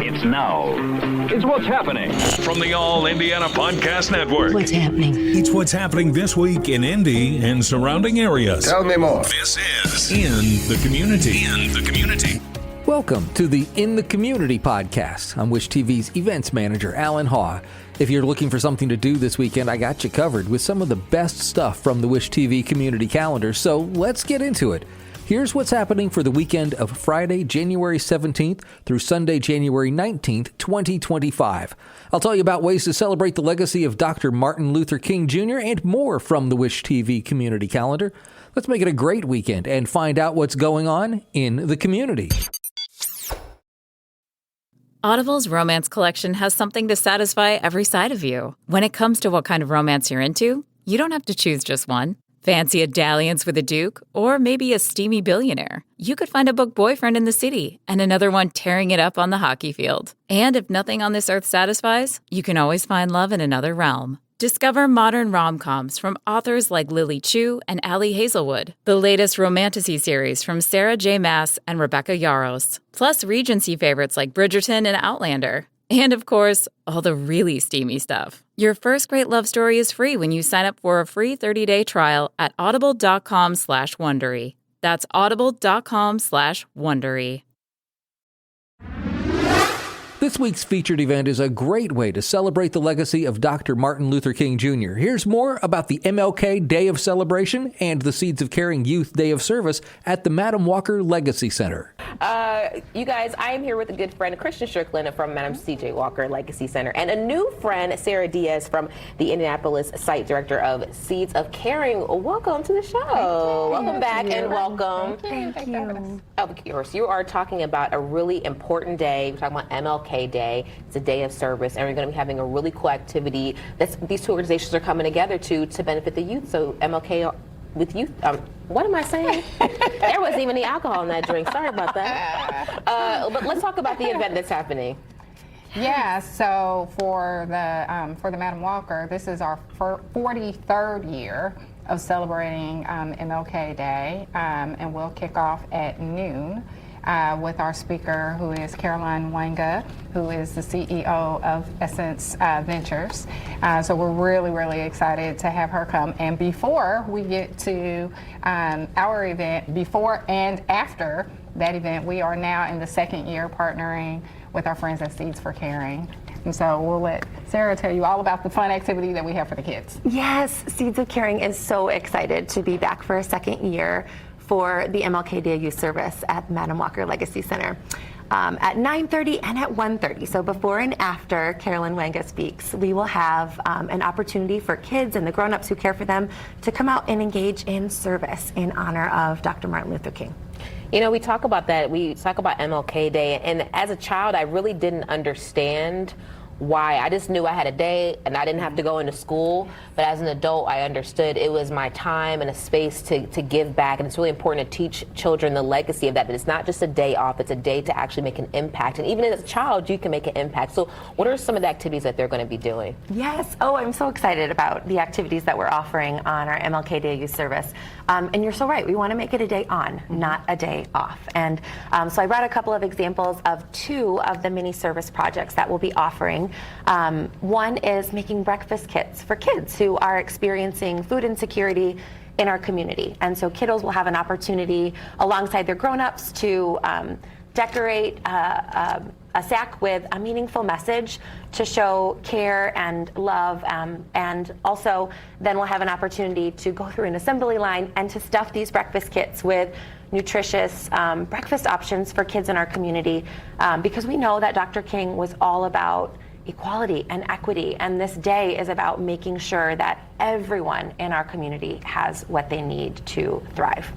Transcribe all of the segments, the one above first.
It's now. It's What's Happening from the All Indiana Podcast Network. What's happening? It's what's happening this week in Indy and surrounding areas. Tell me more. This is In the Community. In the Community. Welcome to the In the Community podcast. I'm Wish TV's events manager, Allan Haw. If you're looking for something to do this weekend, I got you covered with some of the best stuff from the Wish TV community calendar. So let's get into it. Here's what's happening for the weekend of Friday, January 17th through Sunday, January 19th, 2025. I'll tell you about ways to celebrate the legacy of Dr. Martin Luther King Jr. and more from the Wish TV community calendar. Let's make it a great weekend and find out what's going on in the community. Audible's romance collection has something to satisfy every side of you. When it comes to what kind of romance you're into, you don't have to choose just one. Fancy a dalliance with a duke, or maybe a steamy billionaire. You could find a book boyfriend in the city and another one tearing it up on the hockey field. And if nothing on this earth satisfies, you can always find love in another realm. Discover modern rom-coms from authors like Lily Chu and Ali Hazelwood, the latest romantasy series from Sarah J. Maas and Rebecca Yarros, plus Regency favorites like Bridgerton and Outlander. And of course, all the really steamy stuff. Your first great love story is free when you sign up for a free 30-day trial at audible.com/Wondery. That's audible.com/Wondery. This week's featured event is a great way to celebrate the legacy of Dr. Martin Luther King Jr. Here's more about the MLK Day of Celebration and the Seeds of Caring Youth Day of Service at the Madam Walker Legacy Center. You guys, I am here with a good friend, Christian Strickland from Madam C.J. Walker Legacy Center, and a new friend, Sarah Diaz from the Indianapolis site director of Seeds of Caring. Welcome to the show. Welcome back and welcome. Thank you. Of course, you are talking about a really important day. We're talking about MLK Day. It's a day of service, and we're going to be having a really cool activity that these two organizations are coming together to benefit the youth. So MLK with youth. What am I saying? There wasn't even any alcohol in that drink. Sorry about that. But let's talk about the event that's happening. Yeah, so for the Madam Walker, this is our 43rd year of celebrating MLK Day, and we'll kick off at noon with our speaker, who is Caroline Wanga, who is the CEO of Essence Ventures. So we're really, really excited to have her come. And before we get to our event, before and after that event, we are now in the second year partnering with our friends at Seeds for Caring. And so we'll let Sarah tell you all about the fun activity that we have for the kids. Yes, Seeds of Caring is so excited to be back for a second year for the MLK Day Youth Service at Madam Walker Legacy Center at 9:30 and at 1:30. So before and after Carolyn Wanga speaks, we will have an opportunity for kids and the grown-ups who care for them to come out and engage in service in honor of Dr. Martin Luther King. You know, we talk about that. We talk about MLK Day, and as a child, I really didn't understand why. I just knew I had a day and I didn't have to go into school, but as an adult I understood it was my time and a space to give back, and it's really important to teach children the legacy of that it's not just a day off, it's a day to actually make an impact, and even as a child you can make an impact. So what are some of the activities that they're going to be doing? Yes, I'm so excited about the activities that we're offering on our MLK Day Youth Service, and you're so right, we want to make it a day on, not a day off. And so I brought a couple of examples of two of the mini service projects that we'll be offering. One is making breakfast kits for kids who are experiencing food insecurity in our community. And so kiddos will have an opportunity alongside their grown-ups to decorate a sack with a meaningful message to show care and love, and also then we'll have an opportunity to go through an assembly line and to stuff these breakfast kits with nutritious breakfast options for kids in our community, because we know that Dr. King was all about equality and equity, and this day is about making sure that everyone in our community has what they need to thrive.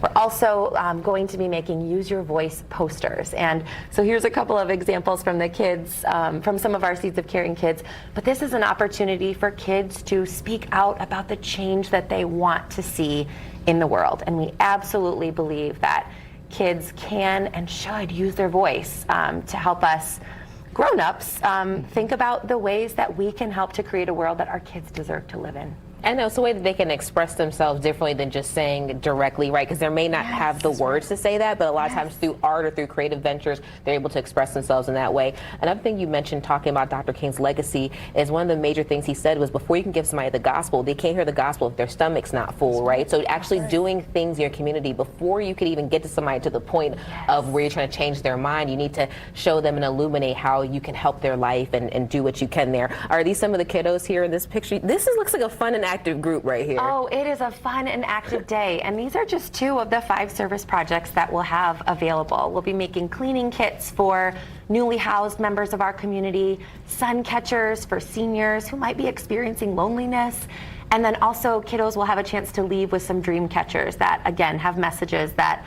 We're also going to be making Use Your Voice posters, and so here's a couple of examples from the kids, from some of our Seeds of Caring kids, but this is an opportunity for kids to speak out about the change that they want to see in the world, and we absolutely believe that kids can and should use their voice to help us grown-ups think about the ways that we can help to create a world that our kids deserve to live in. And it's a way that they can express themselves differently than just saying directly, right? Because they may not have the words to say that, but a lot of times through art or through creative ventures, they're able to express themselves in that way. Another thing you mentioned talking about Dr. King's legacy is one of the major things he said was before you can give somebody the gospel, they can't hear the gospel if their stomach's not full, right? So actually doing things in your community before you could even get to somebody to the point of where you're trying to change their mind, you need to show them and illuminate how you can help their life and do what you can there. Are these some of the kiddos here in this picture? Looks like a fun and active group right here. Oh, it is a fun and active day. And these are just 2 of the 5 service projects that we'll have available. We'll be making cleaning kits for newly housed members of our community, sun catchers for seniors who might be experiencing loneliness. And then also kiddos will have a chance to leave with some dream catchers that, again, have messages that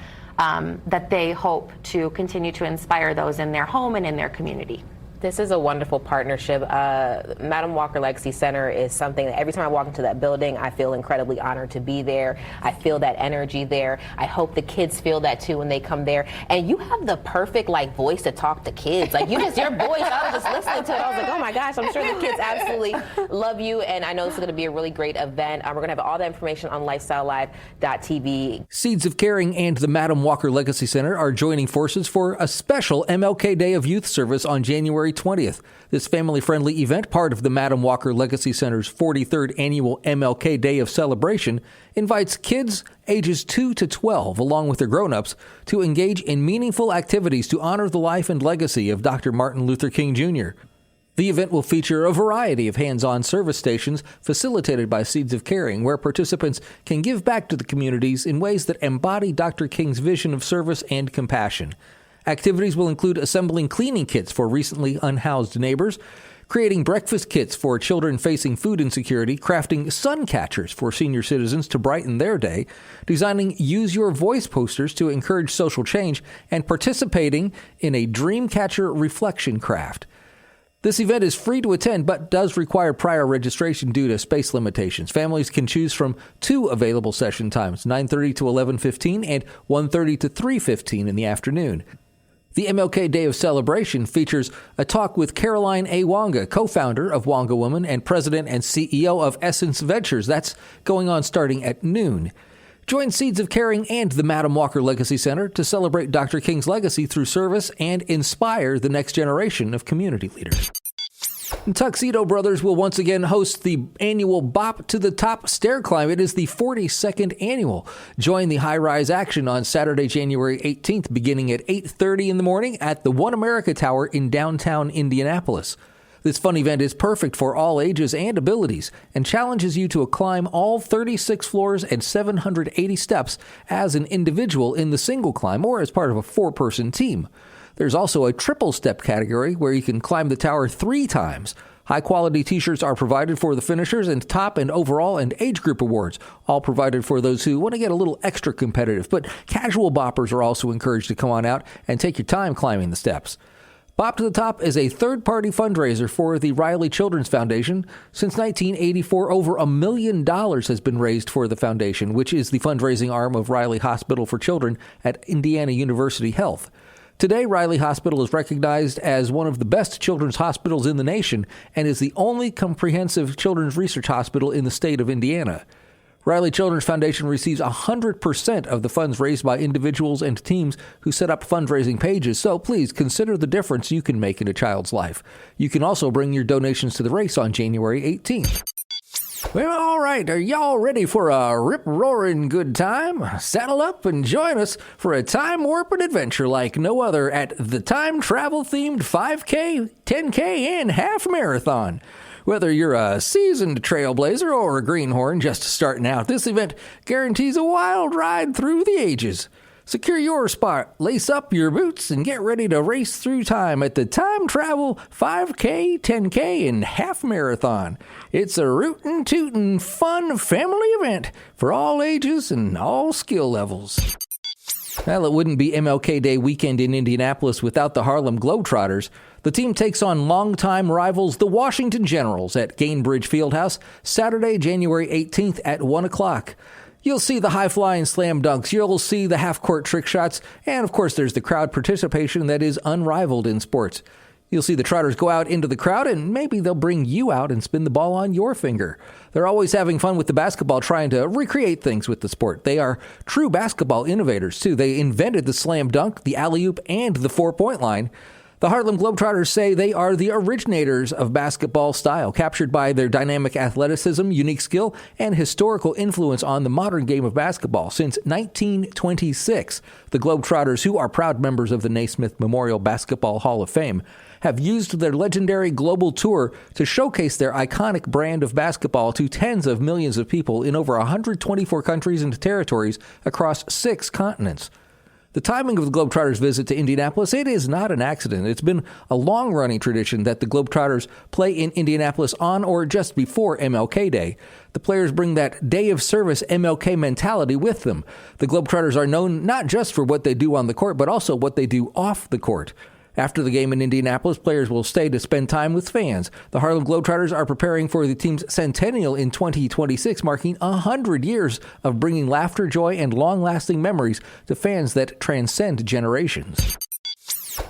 they hope to continue to inspire those in their home and in their community. This is a wonderful partnership. Madam Walker Legacy Center is something that every time I walk into that building, I feel incredibly honored to be there. I feel that energy there. I hope the kids feel that too when they come there. And you have the perfect voice to talk to kids. Your voice, I was just listening to it. I was like, oh my gosh, I'm sure the kids absolutely love you. And I know this is going to be a really great event. We're going to have all that information on lifestylelive.tv. Seeds of Caring and the Madam Walker Legacy Center are joining forces for a special MLK Day of Youth service on January 20th. This family-friendly event, part of the Madam Walker Legacy Center's 43rd annual MLK Day of Celebration, invites kids ages 2 to 12, along with their grown-ups, to engage in meaningful activities to honor the life and legacy of Dr. Martin Luther King Jr. The event will feature a variety of hands-on service stations facilitated by Seeds of Caring, where participants can give back to the communities in ways that embody Dr. King's vision of service and compassion. Activities will include assembling cleaning kits for recently unhoused neighbors, creating breakfast kits for children facing food insecurity, crafting sun catchers for senior citizens to brighten their day, designing Use Your Voice posters to encourage social change, and participating in a dream catcher reflection craft. This event is free to attend, but does require prior registration due to space limitations. Families can choose from 2 available session times, 9:30 to 11:15 and 1:30 to 3:15 in the afternoon. The MLK Day of Celebration features a talk with Caroline A. Wonga, co-founder of Wonga Woman and president and CEO of Essence Ventures. That's going on starting at noon. Join Seeds of Caring and the Madam Walker Legacy Center to celebrate Dr. King's legacy through service and inspire the next generation of community leaders. Tuxedo Brothers will once again host the annual Bop to the Top Stair Climb. It is the 42nd annual. Join the high-rise action on Saturday, January 18th, beginning at 8:30 in the morning at the One America Tower in downtown Indianapolis. This fun event is perfect for all ages and abilities and challenges you to climb all 36 floors and 780 steps as an individual in the single climb or as part of a 4-person team. There's also a triple step category where you can climb the tower 3 times. High-quality t-shirts are provided for the finishers, and top and overall and age group awards, all provided for those who want to get a little extra competitive. But casual boppers are also encouraged to come on out and take your time climbing the steps. Bop to the Top is a third-party fundraiser for the Riley Children's Foundation. Since 1984, over $1 million has been raised for the foundation, which is the fundraising arm of Riley Hospital for Children at Indiana University Health. Today, Riley Hospital is recognized as one of the best children's hospitals in the nation and is the only comprehensive children's research hospital in the state of Indiana. Riley Children's Foundation receives 100% of the funds raised by individuals and teams who set up fundraising pages, so please consider the difference you can make in a child's life. You can also bring your donations to the race on January 18th. Well, all right, are y'all ready for a rip-roaring good time? Saddle up and join us for a time-warping adventure like no other at the time travel-themed 5K, 10K, and half marathon. Whether you're a seasoned trailblazer or a greenhorn just starting out, this event guarantees a wild ride through the ages. Secure your spot, lace up your boots, and get ready to race through time at the Time Travel 5K, 10K, and Half Marathon. It's a rootin' tootin' fun family event for all ages and all skill levels. Well, it wouldn't be MLK Day weekend in Indianapolis without the Harlem Globetrotters. The team takes on longtime rivals, the Washington Generals, at Gainbridge Fieldhouse, Saturday, January 18th at 1 o'clock. You'll see the high-flying slam dunks, you'll see the half-court trick shots, and of course there's the crowd participation that is unrivaled in sports. You'll see the Trotters go out into the crowd, and maybe they'll bring you out and spin the ball on your finger. They're always having fun with the basketball, trying to recreate things with the sport. They are true basketball innovators, too. They invented the slam dunk, the alley-oop, and the four-point line. The Harlem Globetrotters say they are the originators of basketball style, captured by their dynamic athleticism, unique skill, and historical influence on the modern game of basketball. Since 1926, the Globetrotters, who are proud members of the Naismith Memorial Basketball Hall of Fame, have used their legendary global tour to showcase their iconic brand of basketball to tens of millions of people in over 124 countries and territories across 6 continents. The timing of the Globetrotters' visit to Indianapolis, it is not an accident. It's been a long-running tradition that the Globetrotters play in Indianapolis on or just before MLK Day. The players bring that day of service MLK mentality with them. The Globetrotters are known not just for what they do on the court, but also what they do off the court. After the game in Indianapolis, players will stay to spend time with fans. The Harlem Globetrotters are preparing for the team's centennial in 2026, marking 100 years of bringing laughter, joy, and long-lasting memories to fans that transcend generations.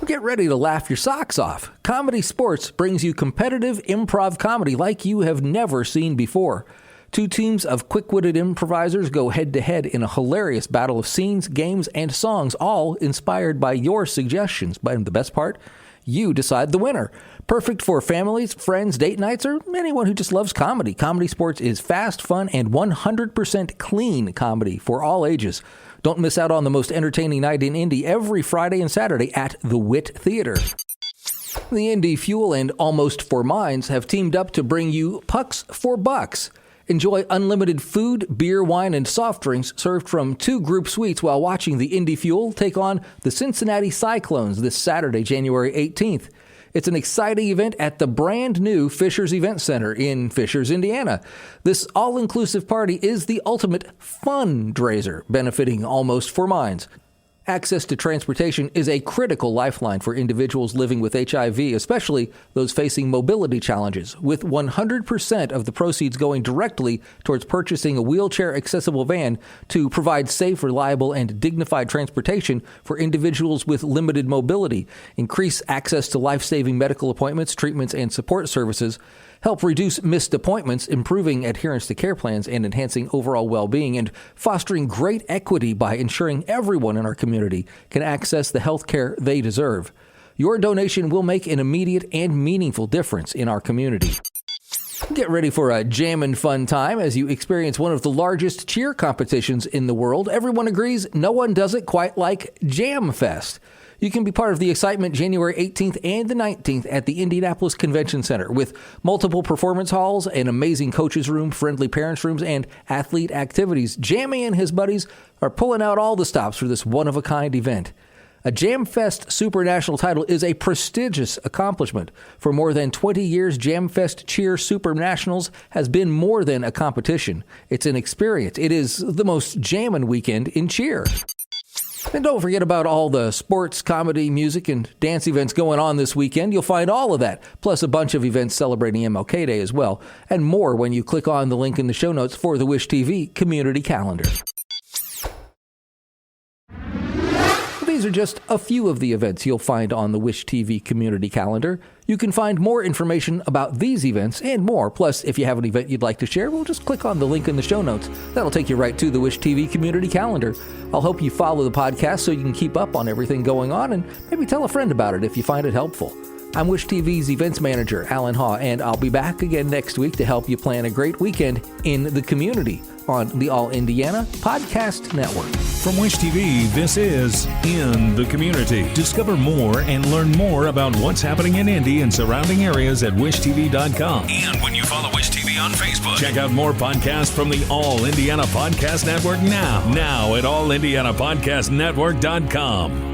Get ready to laugh your socks off. Comedy Sports brings you competitive improv comedy like you have never seen before. 2 teams of quick-witted improvisers go head-to-head in a hilarious battle of scenes, games, and songs, all inspired by your suggestions. But the best part? You decide the winner. Perfect for families, friends, date nights, or anyone who just loves comedy. Comedy Sports is fast, fun, and 100% clean comedy for all ages. Don't miss out on the most entertaining night in Indy every Friday and Saturday at the Wit Theater. The Indy Fuel and Almost for Minds have teamed up to bring you Pucks for Bucks. Enjoy unlimited food, beer, wine, and soft drinks served from 2 group suites while watching the Indy Fuel take on the Cincinnati Cyclones this Saturday, January 18th. It's an exciting event at the brand new Fishers Event Center in Fishers, Indiana. This all-inclusive party is the ultimate fundraiser, benefiting Almost for Minds. Access to transportation is a critical lifeline for individuals living with HIV, especially those facing mobility challenges, with 100% of the proceeds going directly towards purchasing a wheelchair-accessible van to provide safe, reliable, and dignified transportation for individuals with limited mobility, increase access to life-saving medical appointments, treatments, and support services, help reduce missed appointments, improving adherence to care plans, and enhancing overall well-being, and fostering great equity by ensuring everyone in our community can access the health care they deserve. Your donation will make an immediate and meaningful difference in our community. Get ready for a jammin' fun time as you experience one of the largest cheer competitions in the world. Everyone agrees no one does it quite like Jam Fest. You can be part of the excitement January 18th and the 19th at the Indianapolis Convention Center with multiple performance halls, an amazing coaches room, friendly parents rooms, and athlete activities. Jammy and his buddies are pulling out all the stops for this one-of-a-kind event. A Jam Fest Super National title is a prestigious accomplishment. For more than 20 years, Jam Fest Cheer Super Nationals has been more than a competition. It's an experience. It is the most jammin' weekend in cheer. And don't forget about all the sports, comedy, music, and dance events going on this weekend. You'll find all of that, plus a bunch of events celebrating MLK Day as well, and more when you click on the link in the show notes for the Wish TV Community Calendar. These are just a few of the events you'll find on the Wish TV Community Calendar. You can find more information about these events and more. Plus, if you have an event you'd like to share, well, just click on the link in the show notes. That'll take you right to the Wish TV Community Calendar. I'll hope you follow the podcast so you can keep up on everything going on and maybe tell a friend about it if you find it helpful. I'm Wish TV's events manager, Allan Haw, and I'll be back again next week to help you plan a great weekend in the community on the All Indiana Podcast Network. From Wish TV, this is In the Community. Discover more and learn more about what's happening in Indy and surrounding areas at wishtv.com. And when you follow Wish TV on Facebook, check out more podcasts from the All Indiana Podcast Network now at allindianapodcastnetwork.com.